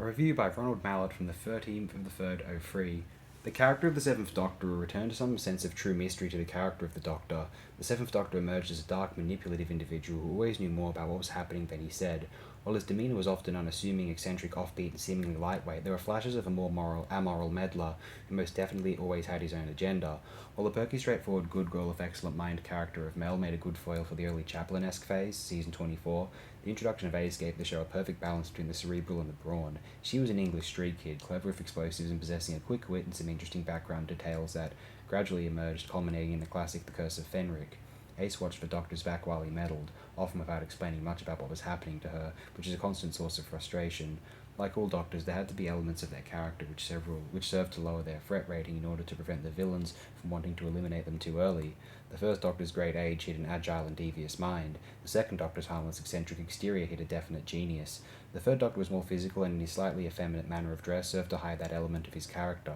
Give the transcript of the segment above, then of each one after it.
A review by Ronald Mallett from the 13th of the 3rd, 03. The character of the Seventh Doctor will return to some sense of true mystery to the character of the Doctor. The Seventh Doctor emerged as a dark, manipulative individual who always knew more about what was happening than he said. While his demeanour was often unassuming, eccentric, offbeat, and seemingly lightweight, there were flashes of a more amoral meddler who most definitely always had his own agenda. While the perky, straightforward, good girl of excellent mind character of Mel made a good foil for the early Chaplin-esque phase, season 24, the introduction of Ace gave the show a perfect balance between the cerebral and the brawn. She was an English street kid, clever with explosives and possessing a quick wit and some interesting background details that gradually emerged, culminating in the classic The Curse of Fenric. Ace watched the Doctor's back while he meddled, often without explaining much about what was happening to her, which is a constant source of frustration. Like all Doctors, there had to be elements of their character which served to lower their threat rating in order to prevent the villains from wanting to eliminate them too early. The first Doctor's great age hid an agile and devious mind. The second Doctor's harmless, eccentric exterior hid a definite genius. The third Doctor was more physical, and in his slightly effeminate manner of dress served to hide that element of his character.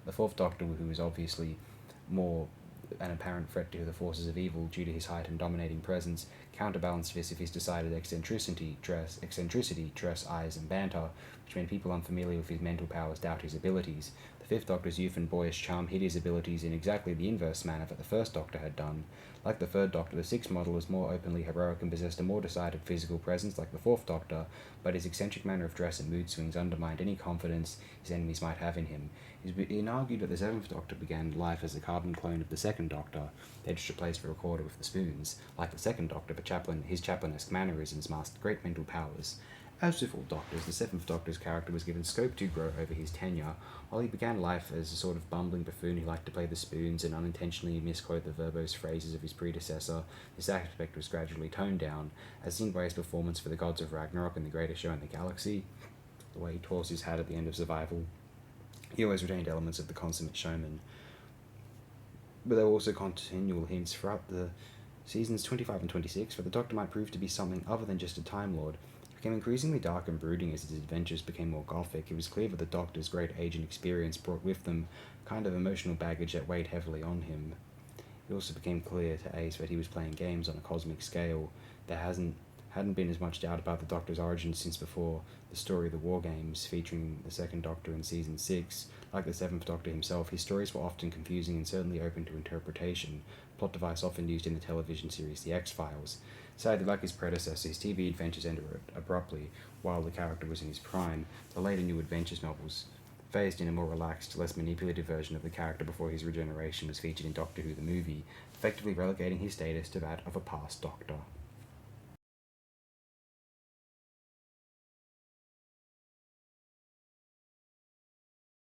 The fourth Doctor, who was obviously more an apparent threat to the forces of evil due to his height and dominating presence, counterbalanced this with his decided eccentricity, dress, eyes, and banter, which made people unfamiliar with his mental powers doubt his abilities. The fifth Doctor's youth and boyish charm hid his abilities in exactly the inverse manner that the first Doctor had done. Like the third Doctor, the sixth model was more openly heroic and possessed a more decided physical presence like the fourth Doctor, but his eccentric manner of dress and mood swings undermined any confidence his enemies might have in him. It has been argued that the seventh Doctor began life as a carbon clone of the second Doctor. They just replaced the recorder with the spoons. Like the second Doctor, but his Chaplin-esque mannerisms masked great mental powers. As with all Doctors, the seventh Doctor's character was given scope to grow over his tenure. While he began life as a sort of bumbling buffoon who liked to play the spoons and unintentionally misquote the verbose phrases of his predecessor, this aspect was gradually toned down, as seen by his performance for the Gods of Ragnarok and the Greatest Show in the Galaxy, the way he tossed his hat at the end of Survival. He always retained elements of the consummate showman. But there were also continual hints throughout the seasons 25 and 26 that the Doctor might prove to be something other than just a Time Lord. He became increasingly dark and brooding as his adventures became more gothic. It was clear that the Doctor's great age and experience brought with them a kind of emotional baggage that weighed heavily on him. It also became clear to Ace that he was playing games on a cosmic scale. There hadn't been as much doubt about the Doctor's origins since before the story of the War Games, featuring the second Doctor in Season 6. Like the seventh Doctor himself, his stories were often confusing and certainly open to interpretation, a plot device often used in the television series The X-Files. Sadly, like his predecessor, his TV adventures ended abruptly while the character was in his prime. The later New Adventures novels phased in a more relaxed, less manipulative version of the character before his regeneration was featured in Doctor Who the movie, effectively relegating his status to that of a past Doctor.